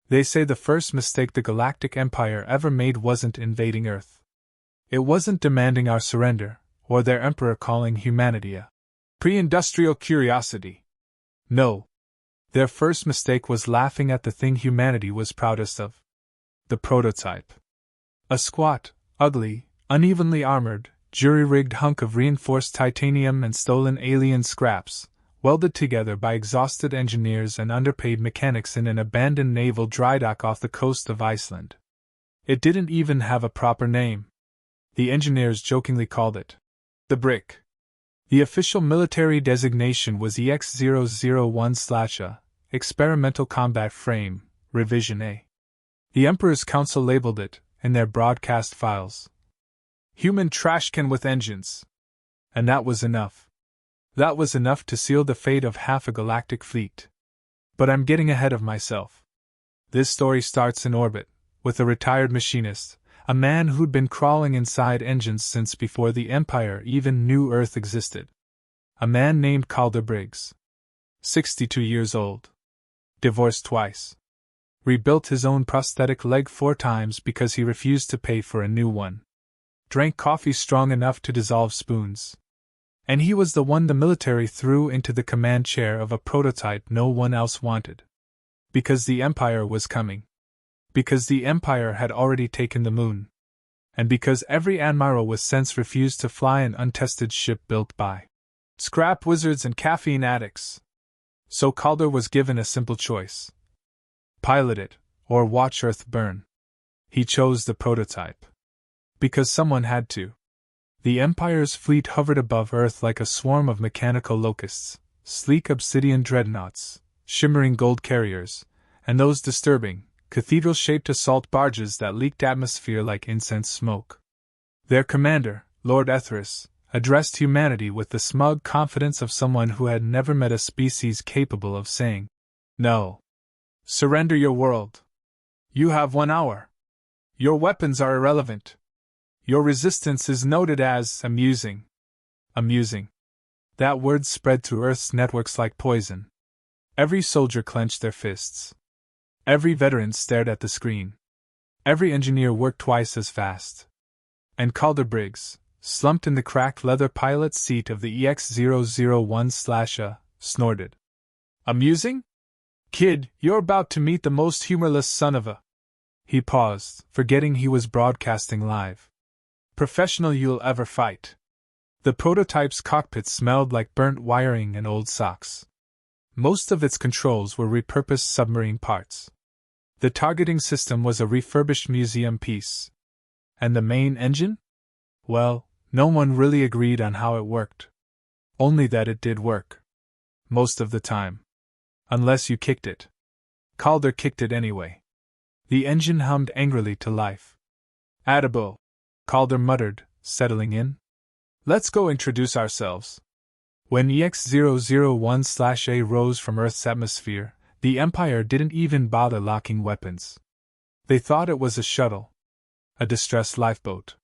They say the first mistake the Galactic Empire ever made wasn't invading Earth. It wasn't demanding our surrender, or their emperor calling humanity a pre-industrial curiosity. No. Their first mistake was laughing at the thing humanity was proudest of. The prototype. A squat, ugly, unevenly armored, jury-rigged hunk of reinforced titanium and stolen alien scraps, welded together by exhausted engineers and underpaid mechanics in an abandoned naval drydock off the coast of Iceland. It didn't even have a proper name. The engineers jokingly called it the Brick. The official military designation was EX-001/A, Experimental Combat Frame, Revision A. The Emperor's Council labeled it, in their broadcast files, Human Trashcan with Engines. And that was enough. That was enough to seal the fate of half a galactic fleet. But I'm getting ahead of myself. This story starts in orbit, with a retired machinist, a man who'd been crawling inside engines since before the Empire even knew Earth existed. A man named Calder Briggs. 62 years old. Divorced twice. Rebuilt his own prosthetic leg 4 times because he refused to pay for a new one. Drank coffee strong enough to dissolve spoons. And he was the one the military threw into the command chair of a prototype no one else wanted. Because the Empire was coming. Because the Empire had already taken the moon. And because every admiral with sense refused to fly an untested ship built by scrap wizards and caffeine addicts. So Calder was given a simple choice. Pilot it, or watch Earth burn. He chose the prototype. Because someone had to. The Empire's fleet hovered above Earth like a swarm of mechanical locusts, sleek obsidian dreadnoughts, shimmering gold carriers, and those disturbing, cathedral-shaped assault barges that leaked atmosphere like incense smoke. Their commander, Lord Ethris, addressed humanity with the smug confidence of someone who had never met a species capable of saying, "No. Surrender your world. You have 1 hour. Your weapons are irrelevant. Your resistance is noted as amusing." Amusing. That word spread through Earth's networks like poison. Every soldier clenched their fists. Every veteran stared at the screen. Every engineer worked twice as fast. And Calder Briggs, slumped in the cracked leather pilot seat of the EX-001/A, snorted. "Amusing? Kid, you're about to meet the most humorless son of a—" He paused, forgetting he was broadcasting live. "Professional you'll ever fight." The prototype's cockpit smelled like burnt wiring and old socks. Most of its controls were repurposed submarine parts. The targeting system was a refurbished museum piece. And the main engine? Well, no one really agreed on how it worked. Only that it did work. Most of the time. Unless you kicked it. Calder kicked it anyway. The engine hummed angrily to life. "Attaboy," Calder muttered, settling in. "Let's go introduce ourselves." When EX-001/A rose from Earth's atmosphere, the Empire didn't even bother locking weapons. They thought it was a shuttle. A distress lifeboat.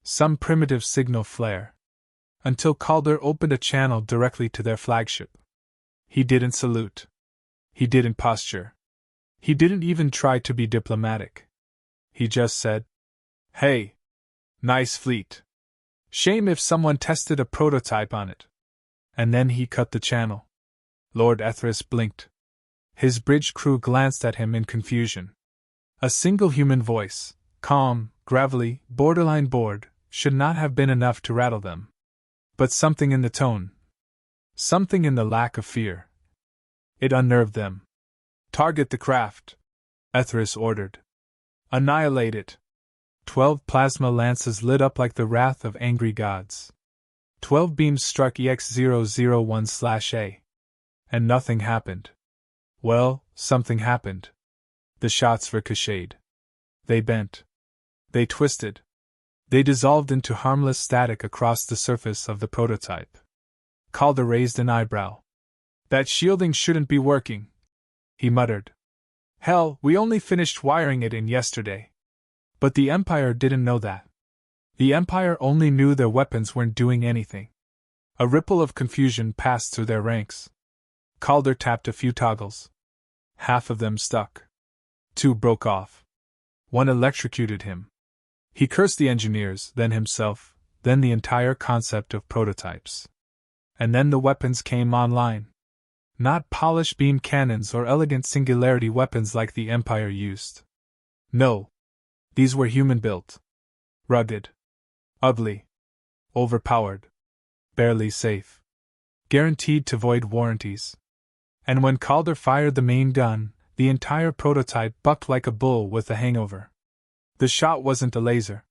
Some primitive signal flare. Until Calder opened a channel directly to their flagship. He didn't salute. He didn't posture. He didn't even try to be diplomatic. He just said, "Hey. Nice fleet. Shame if someone tested a prototype on it." And then he cut the channel. Lord Ethris blinked. His bridge crew glanced at him in confusion. A single human voice, calm, gravelly, borderline bored, should not have been enough to rattle them. But something in the tone. Something in the lack of fear. It unnerved them. "Target the craft," Ethris ordered. "Annihilate it." 12 plasma lances lit up like the wrath of angry gods. 12 beams struck EX-001/A. And nothing happened. Well, something happened. The shots ricocheted. They bent. They twisted. They dissolved into harmless static across the surface of the prototype. Calder raised an eyebrow. "That shielding shouldn't be working," he muttered. "Hell, we only finished wiring it in yesterday." But the Empire didn't know that. The Empire only knew their weapons weren't doing anything. A ripple of confusion passed through their ranks. Calder tapped a few toggles. Half of them stuck. Two broke off. One electrocuted him. He cursed the engineers, then himself, then the entire concept of prototypes. And then the weapons came online. Not polished beam cannons or elegant singularity weapons like the Empire used. No. These were human-built. Rugged. Ugly. Overpowered. Barely safe. Guaranteed to void warranties. And when Calder fired the main gun, the entire prototype bucked like a bull with a hangover. The shot wasn't a laser.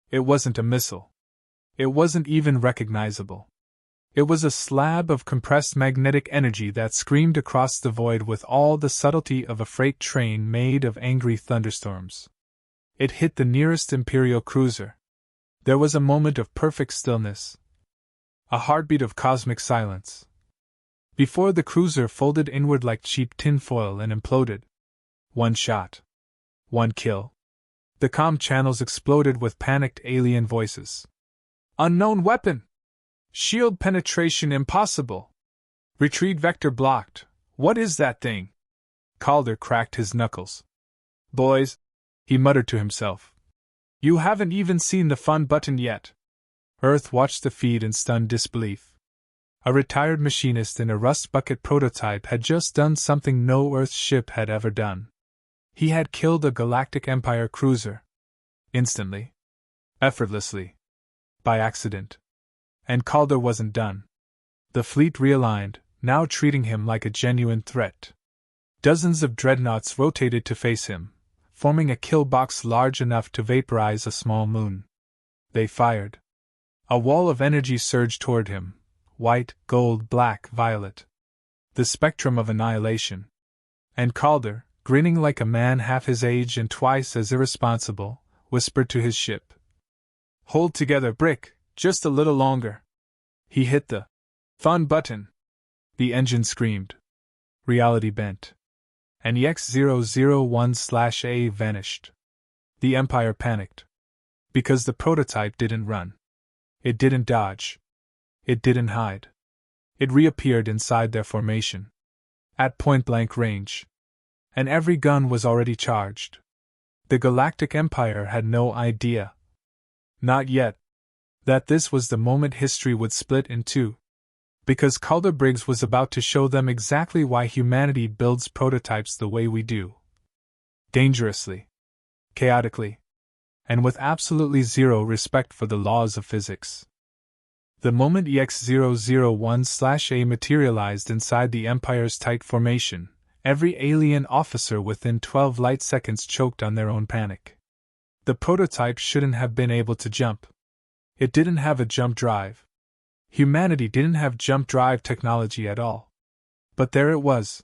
It wasn't a missile. It wasn't even recognizable. It was a slab of compressed magnetic energy that screamed across the void with all the subtlety of a freight train made of angry thunderstorms. It hit the nearest Imperial cruiser. There was a moment of perfect stillness. A heartbeat of cosmic silence. Before the cruiser folded inward like cheap tinfoil and imploded. One shot. One kill. The comm channels exploded with panicked alien voices. Unknown weapon! Shield penetration impossible! Retreat vector blocked. What is that thing? Calder cracked his knuckles. Boys, he muttered to himself. You haven't even seen the fun button yet. Earth watched the feed in stunned disbelief. A retired machinist in a rust bucket prototype had just done something no Earth ship had ever done. He had killed a Galactic Empire cruiser. Instantly. Effortlessly. By accident. And Calder wasn't done. The fleet realigned, now treating him like a genuine threat. Dozens of dreadnoughts rotated to face him, forming a kill box large enough to vaporize a small moon. They fired. A wall of energy surged toward him. White, gold, black, violet. The spectrum of annihilation. And Calder, grinning like a man half his age and twice as irresponsible, whispered to his ship. Hold together, Brick, just a little longer. He hit the fun button. The engine screamed. Reality bent. And EX-001/A vanished. The Empire panicked. Because the prototype didn't run. It didn't dodge. It didn't hide. It reappeared inside their formation. At point-blank range. And every gun was already charged. The Galactic Empire had no idea. Not yet. That this was the moment history would split in two. Because Calder Briggs was about to show them exactly why humanity builds prototypes the way we do. Dangerously. Chaotically. And with absolutely zero respect for the laws of physics. The moment EX-001/A materialized inside the Empire's tight formation, every alien officer within 12 light seconds choked on their own panic. The prototype shouldn't have been able to jump. It didn't have a jump drive. Humanity didn't have jump drive technology at all. But there it was.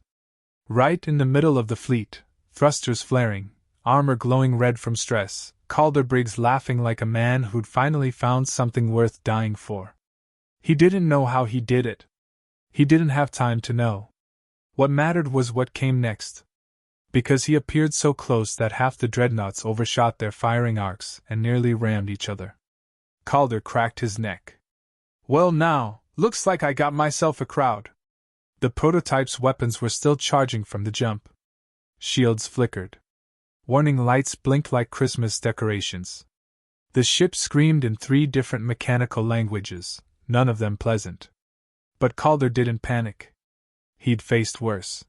Right in the middle of the fleet, thrusters flaring, armor glowing red from stress, Calder Briggs laughing like a man who'd finally found something worth dying for. He didn't know how he did it. He didn't have time to know. What mattered was what came next. Because he appeared so close that half the dreadnoughts overshot their firing arcs and nearly rammed each other. Calder cracked his neck. Well now, looks like I got myself a crowd. The prototype's weapons were still charging from the jump. Shields flickered. Warning lights blinked like Christmas decorations. The ship screamed in 3 different mechanical languages, none of them pleasant. But Calder didn't panic. He'd faced worse.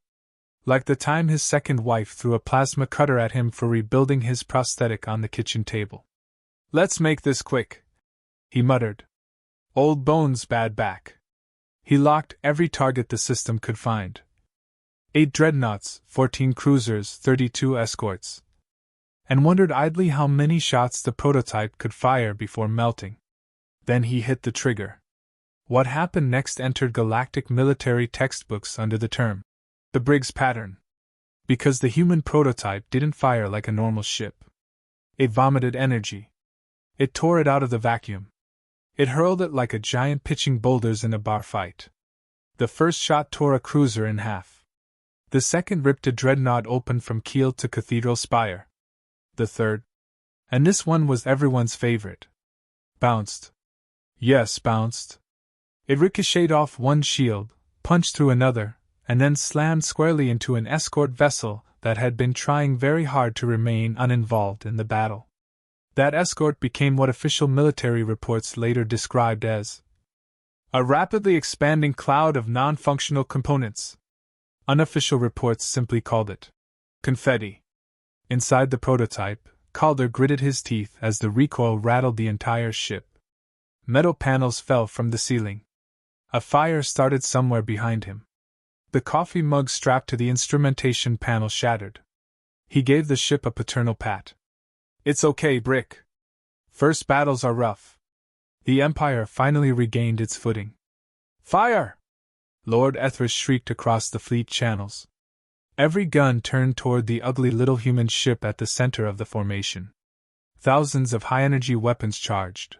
Like the time his second wife threw a plasma cutter at him for rebuilding his prosthetic on the kitchen table. Let's make this quick, he muttered. Old bones, bad back. He locked every target the system could find. 8 dreadnoughts, 14 cruisers, 32 escorts. And wondered idly how many shots the prototype could fire before melting. Then he hit the trigger. What happened next entered galactic military textbooks under the term the Briggs pattern. Because the human prototype didn't fire like a normal ship. It vomited energy. It tore it out of the vacuum. It hurled it like a giant pitching boulders in a bar fight. The first shot tore a cruiser in half. The second ripped a dreadnought open from keel to cathedral spire. The third, and this one was everyone's favorite, bounced. Yes, bounced. It ricocheted off one shield, punched through another, and then slammed squarely into an escort vessel that had been trying very hard to remain uninvolved in the battle. That escort became what official military reports later described as a rapidly expanding cloud of non-functional components. Unofficial reports simply called it confetti. Inside the prototype, Calder gritted his teeth as the recoil rattled the entire ship. Metal panels fell from the ceiling. A fire started somewhere behind him. The coffee mug strapped to the instrumentation panel shattered. He gave the ship a paternal pat. "It's okay, Brick. First battles are rough." The Empire finally regained its footing. "Fire!" Lord Ethris shrieked across the fleet channels. Every gun turned toward the ugly little human ship at the center of the formation. Thousands of high-energy weapons charged.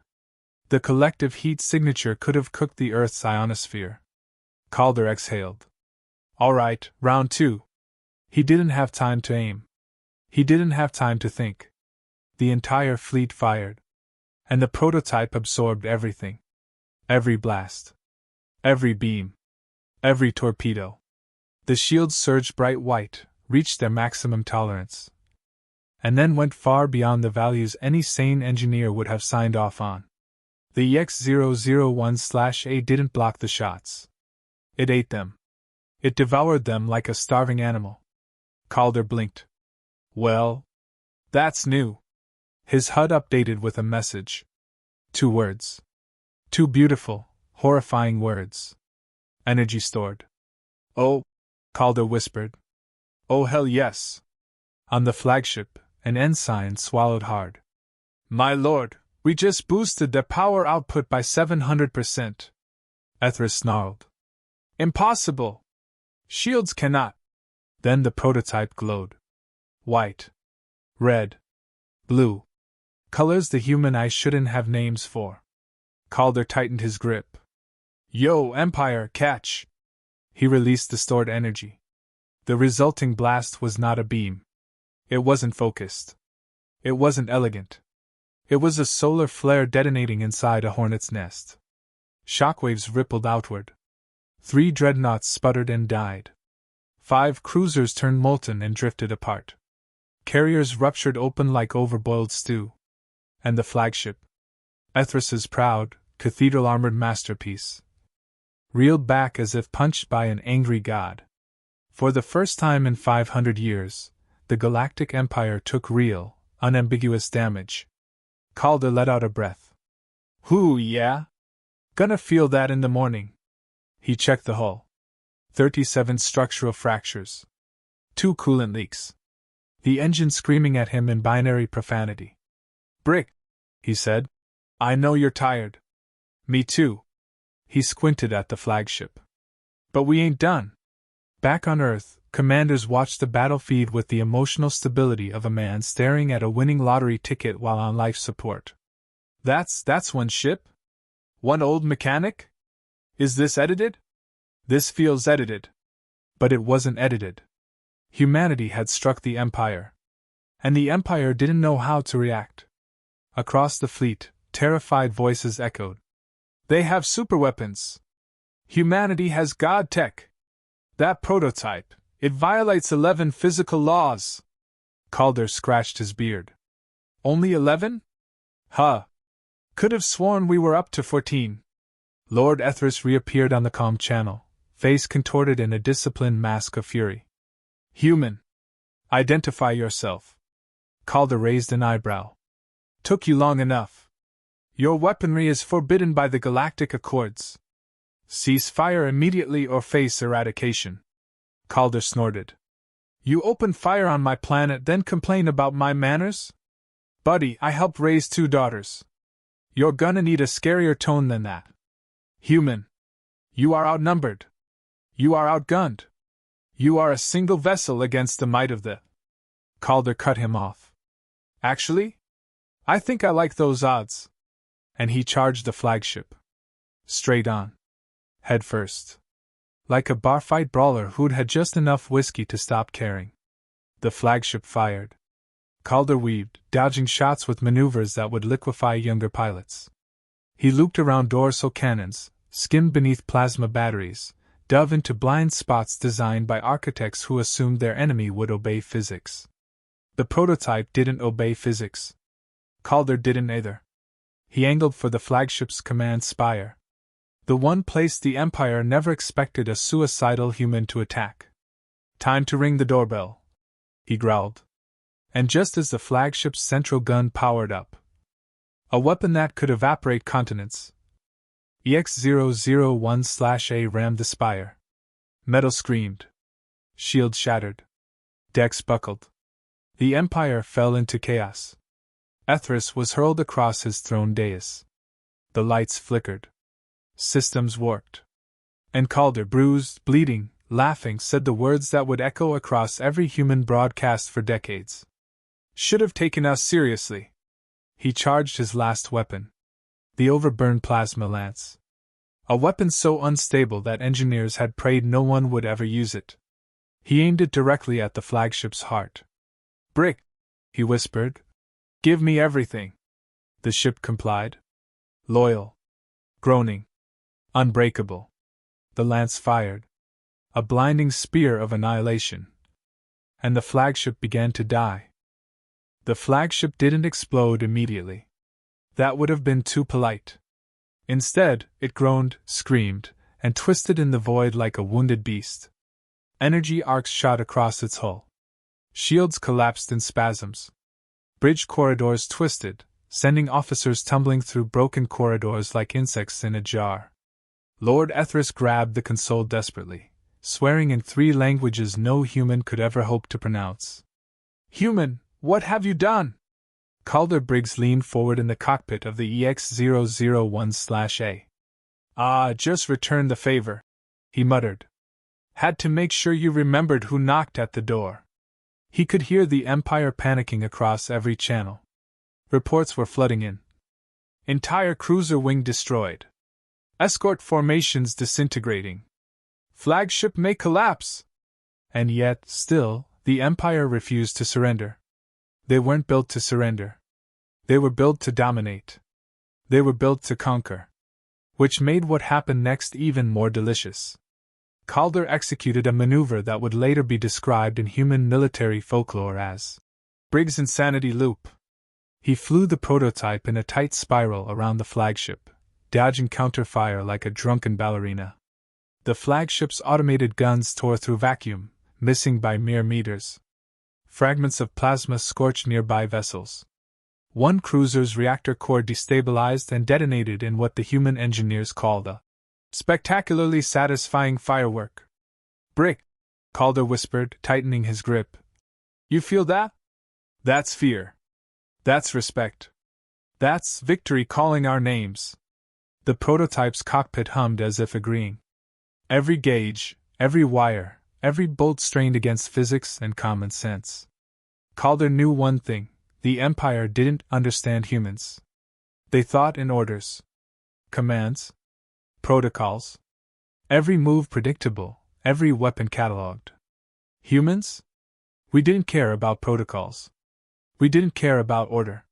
The collective heat signature could have cooked the Earth's ionosphere. Calder exhaled. All right, round 2. He didn't have time to aim. He didn't have time to think. The entire fleet fired. And the prototype absorbed everything. Every blast. Every beam. Every torpedo. The shields surged bright white, reached their maximum tolerance. And then went far beyond the values any sane engineer would have signed off on. The EX-001/A didn't block the shots. It ate them. It devoured them like a starving animal. Calder blinked. Well, that's new. His HUD updated with a message. 2 words. 2 beautiful, horrifying words. Energy stored. Oh, Calder whispered. Oh hell yes. On the flagship, an ensign swallowed hard. My lord, we just boosted their power output by 700%. Ethris snarled. Impossible. Shields cannot. Then the prototype glowed. White. Red. Blue. Colors the human eye shouldn't have names for. Calder tightened his grip. Yo, Empire, catch! He released the stored energy. The resulting blast was not a beam. It wasn't focused. It wasn't elegant. It was a solar flare detonating inside a hornet's nest. Shockwaves rippled outward. 3 dreadnoughts sputtered and died. 5 cruisers turned molten and drifted apart. Carriers ruptured open like overboiled stew. And the flagship, Ethris's proud, cathedral-armored masterpiece, reeled back as if punched by an angry god. For the first time in 500 years, the Galactic Empire took real, unambiguous damage. Calder let out a breath. Whoo, yeah? Gonna feel that in the morning. He checked the hull. 37 structural fractures. 2 coolant leaks. The engine screaming at him in binary profanity. Brick, he said. I know you're tired. Me too. He squinted at the flagship. But we ain't done. Back on Earth, commanders watched the battle feed with the emotional stability of a man staring at a winning lottery ticket while on life support. That's one ship? One old mechanic? Is this edited? This feels edited. But it wasn't edited. Humanity had struck the Empire. And the Empire didn't know how to react. Across the fleet, terrified voices echoed. They have superweapons. Humanity has god tech. That prototype, it violates 11 physical laws. Calder scratched his beard. Only 11? Huh. Could have sworn we were up to 14. Lord Ethris reappeared on the comm channel, face contorted in a disciplined mask of fury. Human. Identify yourself. Calder raised an eyebrow. Took you long enough. Your weaponry is forbidden by the Galactic Accords. Cease fire immediately or face eradication. Calder snorted. You open fire on my planet, then complain about my manners? Buddy, I helped raise 2 daughters. You're gonna need a scarier tone than that. Human. You are outnumbered. You are outgunned. You are a single vessel against the might of the... Calder cut him off. Actually? I think I like those odds. And he charged the flagship. Straight on. Head first. Like a bar-fight brawler who'd had just enough whiskey to stop caring. The flagship fired. Calder weaved, dodging shots with maneuvers that would liquefy younger pilots. He looped around dorsal cannons, skimmed beneath plasma batteries, dove into blind spots designed by architects who assumed their enemy would obey physics. The prototype didn't obey physics. Calder didn't either. He angled for the flagship's command spire. The one place the Empire never expected a suicidal human to attack. "Time to ring the doorbell," he growled. And just as the flagship's central gun powered up, a weapon that could evaporate continents, EX-001/A rammed the spire. Metal screamed. Shields shattered. Decks buckled. The Empire fell into chaos. Ethris was hurled across his throne dais. The lights flickered. Systems warped. And Calder, bruised, bleeding, laughing, said the words that would echo across every human broadcast for decades. "Should have taken us seriously." He charged his last weapon. The overburned plasma lance. A weapon so unstable that engineers had prayed no one would ever use it. He aimed it directly at the flagship's heart. "Brick," he whispered. "Give me everything." The ship complied. Loyal. Groaning. Unbreakable. The lance fired. A blinding spear of annihilation. And the flagship began to die. The flagship didn't explode immediately. That would have been too polite. Instead, it groaned, screamed, and twisted in the void like a wounded beast. Energy arcs shot across its hull. Shields collapsed in spasms. Bridge corridors twisted, sending officers tumbling through broken corridors like insects in a jar. Lord Ethris grabbed the console desperately, swearing in 3 languages no human could ever hope to pronounce. "Human, what have you done?" Calder Briggs leaned forward in the cockpit of the EX-001/A. Just returned the favor," he muttered. "Had to make sure you remembered who knocked at the door." He could hear the Empire panicking across every channel. Reports were flooding in. Entire cruiser wing destroyed. Escort formations disintegrating. Flagship may collapse. And yet, still, the Empire refused to surrender. They weren't built to surrender. They were built to dominate. They were built to conquer. Which made what happened next even more delicious. Calder executed a maneuver that would later be described in human military folklore as Briggs' Insanity Loop. He flew the prototype in a tight spiral around the flagship, dodging counterfire like a drunken ballerina. The flagship's automated guns tore through vacuum, missing by mere meters. Fragments of plasma scorched nearby vessels. One cruiser's reactor core destabilized and detonated in what the human engineers called a spectacularly satisfying firework. "Brick," Calder whispered, tightening his grip. "You feel that? That's fear. That's respect. That's victory calling our names." The prototype's cockpit hummed as if agreeing. Every gauge, every wire, every bolt strained against physics and common sense. Calder knew one thing: the Empire didn't understand humans. They thought in orders. Commands. Protocols. Every move predictable, every weapon catalogued. Humans? We didn't care about protocols. We didn't care about order.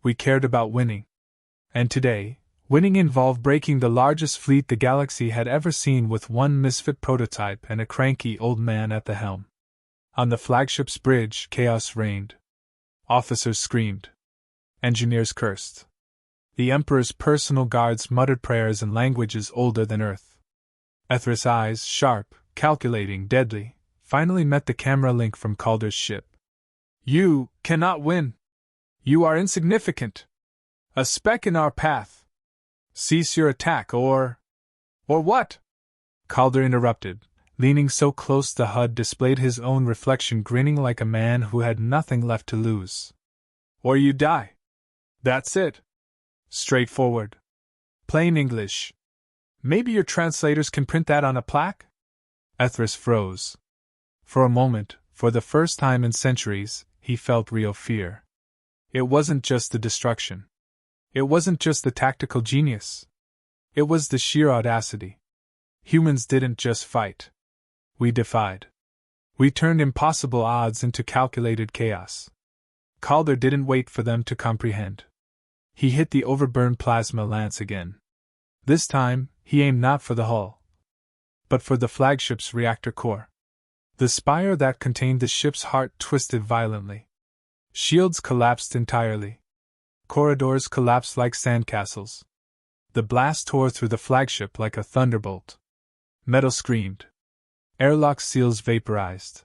We cared about winning. And today, winning involved breaking the largest fleet the galaxy had ever seen with one misfit prototype and a cranky old man at the helm. On the flagship's bridge, chaos reigned. Officers screamed. Engineers cursed. The Emperor's personal guards muttered prayers in languages older than Earth. Ethris' eyes, sharp, calculating, deadly, finally met the camera link from Calder's ship. "You cannot win. You are insignificant. A speck in our path. Cease your attack or what?" Calder interrupted, leaning so close the HUD displayed his own reflection, grinning like a man who had nothing left to lose. "Or you die. That's it. Straightforward. Plain English. Maybe your translators can print that on a plaque?" Ethris froze. For a moment, for the first time in centuries, he felt real fear. It wasn't just the destruction. It wasn't just the tactical genius. It was the sheer audacity. Humans didn't just fight. We defied. We turned impossible odds into calculated chaos. Calder didn't wait for them to comprehend. He hit the overburned plasma lance again. This time, he aimed not for the hull, but for the flagship's reactor core. The spire that contained the ship's heart twisted violently. Shields collapsed entirely. Corridors collapsed like sandcastles. The blast tore through the flagship like a thunderbolt. Metal screamed. Airlock seals vaporized.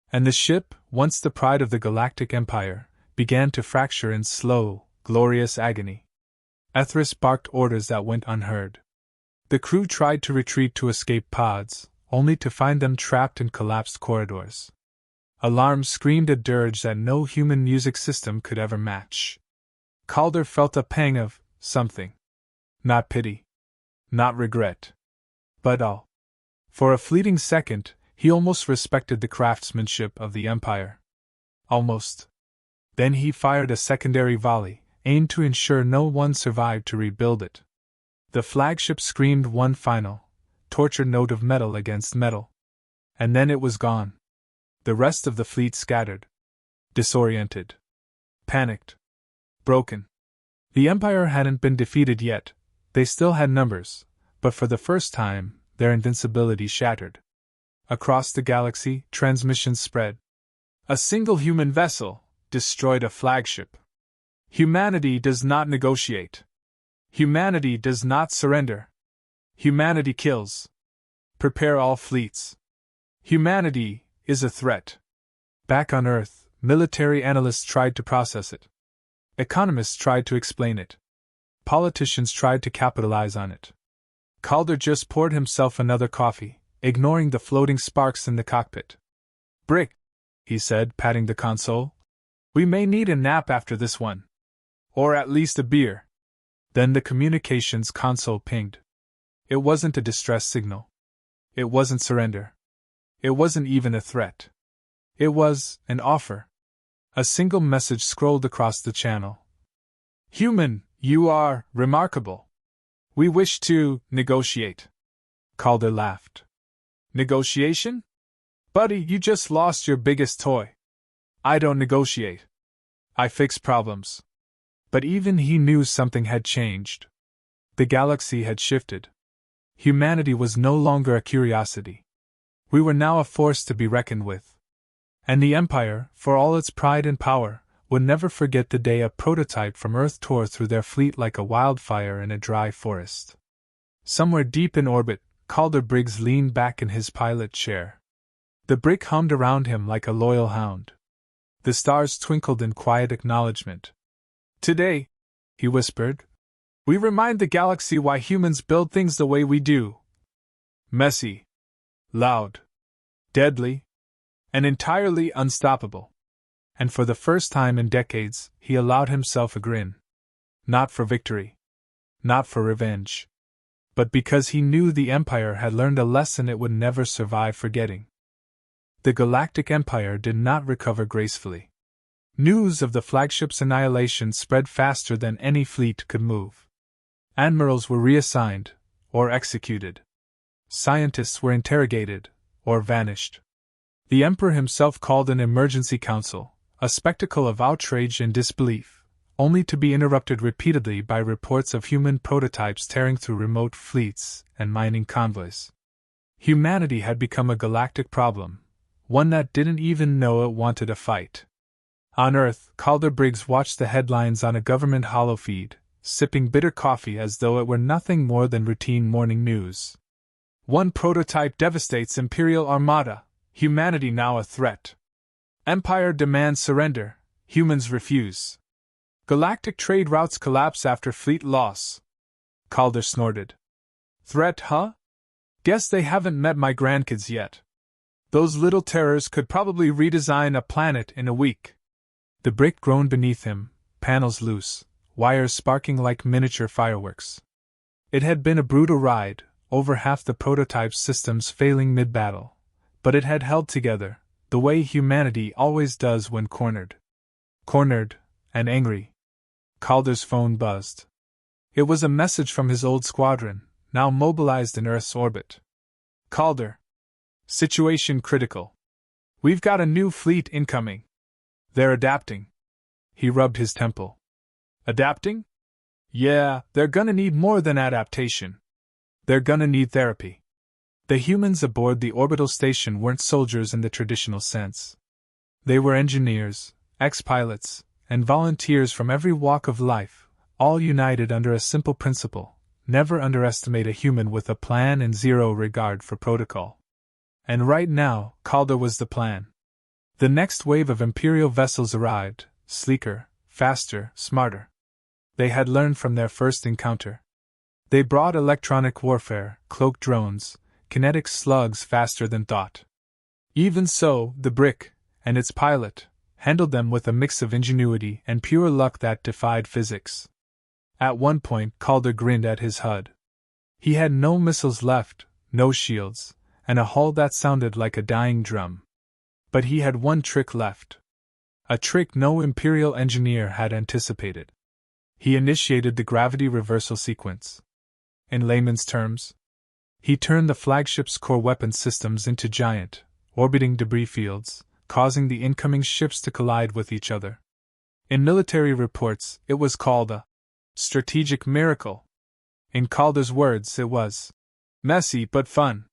And the ship, once the pride of the Galactic Empire, began to fracture in slow, glorious agony. Ethris barked orders that went unheard. The crew tried to retreat to escape pods, only to find them trapped in collapsed corridors. Alarms screamed a dirge that no human music system could ever match. Calder felt a pang of something. Not pity. Not regret. But awe. For a fleeting second, he almost respected the craftsmanship of the Empire. Almost. Then he fired a secondary volley, aimed to ensure no one survived to rebuild it. The flagship screamed one final, tortured note of metal against metal. And then it was gone. The rest of the fleet scattered. Disoriented. Panicked. Broken. The Empire hadn't been defeated yet. They still had numbers, but for the first time, their invincibility shattered. Across the galaxy, transmissions spread. A single human vessel destroyed a flagship. Humanity does not negotiate. Humanity does not surrender. Humanity kills. Prepare all fleets. Humanity is a threat. Back on Earth, military analysts tried to process it. Economists tried to explain it. Politicians tried to capitalize on it. Calder just poured himself another coffee, ignoring the floating sparks in the cockpit. "Brick," he said, patting the console. "We may need a nap after this one. Or at least a beer." Then the communications console pinged. It wasn't a distress signal. It wasn't surrender. It wasn't even a threat. It was an offer. A single message scrolled across the channel. "Human, you are remarkable. We wish to negotiate." Calder laughed. "Negotiation? Buddy, you just lost your biggest toy. I don't negotiate. I fix problems." But even he knew something had changed. The galaxy had shifted. Humanity was no longer a curiosity. We were now a force to be reckoned with. And the Empire, for all its pride and power, would never forget the day a prototype from Earth tore through their fleet like a wildfire in a dry forest. Somewhere deep in orbit, Calder Briggs leaned back in his pilot chair. The brick hummed around him like a loyal hound. The stars twinkled in quiet acknowledgement. "Today," he whispered, "we remind the galaxy why humans build things the way we do. Messy. Loud. Deadly. And entirely unstoppable." And for the first time in decades, he allowed himself a grin. Not for victory. Not for revenge. But because he knew the Empire had learned a lesson it would never survive forgetting. The Galactic Empire did not recover gracefully. News of the flagship's annihilation spread faster than any fleet could move. Admirals were reassigned, or executed. Scientists were interrogated, or vanished. The Emperor himself called an emergency council, a spectacle of outrage and disbelief, only to be interrupted repeatedly by reports of human prototypes tearing through remote fleets and mining convoys. Humanity had become a galactic problem, one that didn't even know it wanted a fight. On Earth, Calder Briggs watched the headlines on a government holofeed, sipping bitter coffee as though it were nothing more than routine morning news. One prototype devastates Imperial Armada, humanity now a threat. Empire demands surrender, humans refuse. Galactic trade routes collapse after fleet loss. Calder snorted. "Threat, huh? Guess they haven't met my grandkids yet. Those little terrors could probably redesign a planet in a week." The brick groaned beneath him, panels loose, wires sparking like miniature fireworks. It had been a brutal ride, over half the prototype systems failing mid-battle, but it had held together, the way humanity always does when cornered. Cornered, and angry. Calder's phone buzzed. It was a message from his old squadron, now mobilized in Earth's orbit. "Calder. Situation critical. We've got a new fleet incoming. They're adapting." He rubbed his temple. "Adapting? Yeah, they're gonna need more than adaptation. They're gonna need therapy." The humans aboard the orbital station weren't soldiers in the traditional sense. They were engineers, ex-pilots, and volunteers from every walk of life, all united under a simple principle: never underestimate a human with a plan and zero regard for protocol. And right now, Calder was the plan. The next wave of Imperial vessels arrived, sleeker, faster, smarter. They had learned from their first encounter. They brought electronic warfare, cloaked drones, kinetic slugs faster than thought. Even so, the Brick, and its pilot, handled them with a mix of ingenuity and pure luck that defied physics. At one point, Calder grinned at his HUD. He had no missiles left, no shields, and a hull that sounded like a dying drum. But he had one trick left. A trick no Imperial engineer had anticipated. He initiated the gravity reversal sequence. In layman's terms, he turned the flagship's core weapon systems into giant, orbiting debris fields, causing the incoming ships to collide with each other. In military reports, it was called a strategic miracle. In Calder's words, it was messy but fun.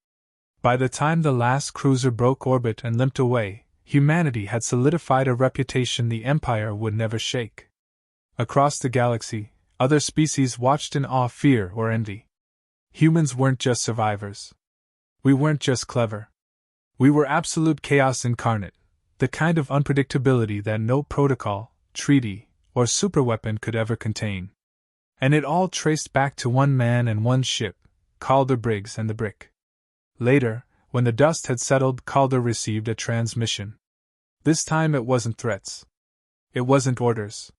By the time the last cruiser broke orbit and limped away, humanity had solidified a reputation the Empire would never shake. Across the galaxy, other species watched in awe, fear, or envy. Humans weren't just survivors. We weren't just clever. We were absolute chaos incarnate, the kind of unpredictability that no protocol, treaty, or superweapon could ever contain. And it all traced back to one man and one ship, Calder Briggs and the Brick. Later, when the dust had settled, Calder received a transmission. This time it wasn't threats. It wasn't orders.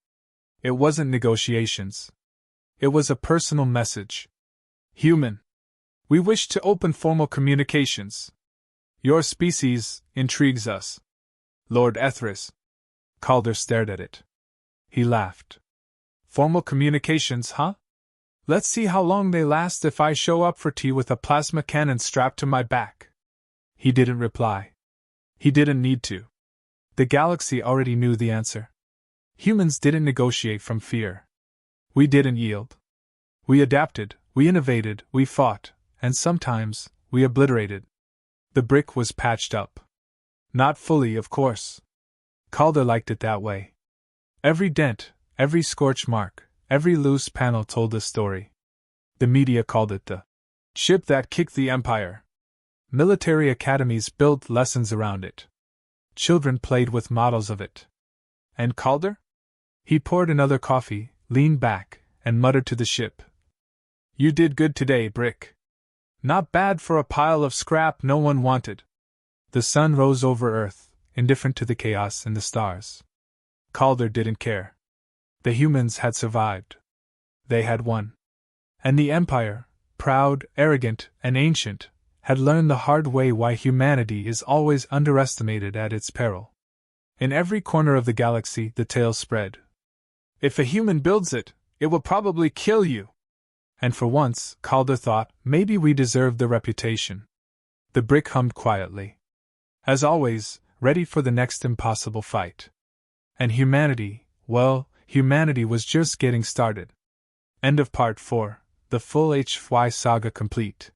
It wasn't negotiations. It was a personal message. Human. We wish to open formal communications. Your species intrigues us. Lord Ethris. Calder stared at it. He laughed. Formal communications, huh? Let's see how long they last if I show up for tea with a plasma cannon strapped to my back. He didn't reply. He didn't need to. The galaxy already knew the answer. Humans didn't negotiate from fear. We didn't yield. We adapted, we innovated, we fought, and sometimes, we obliterated. The Brick was patched up. Not fully, of course. Calder liked it that way. Every dent, every scorch mark, every loose panel told a story. The media called it the ship that kicked the Empire. Military academies built lessons around it. Children played with models of it. And Calder? He poured another coffee, leaned back, and muttered to the ship. You did good today, Brick. Not bad for a pile of scrap no one wanted. The sun rose over Earth, indifferent to the chaos and the stars. Calder didn't care. The humans had survived. They had won. And the Empire, proud, arrogant, and ancient, had learned the hard way why humanity is always underestimated at its peril. In every corner of the galaxy, the tale spread. If a human builds it, it will probably kill you. And for once, Calder thought, maybe we deserved the reputation. The Brick hummed quietly. As always, ready for the next impossible fight. And humanity, well, humanity was just getting started. End of Part 4, the full HFY saga complete.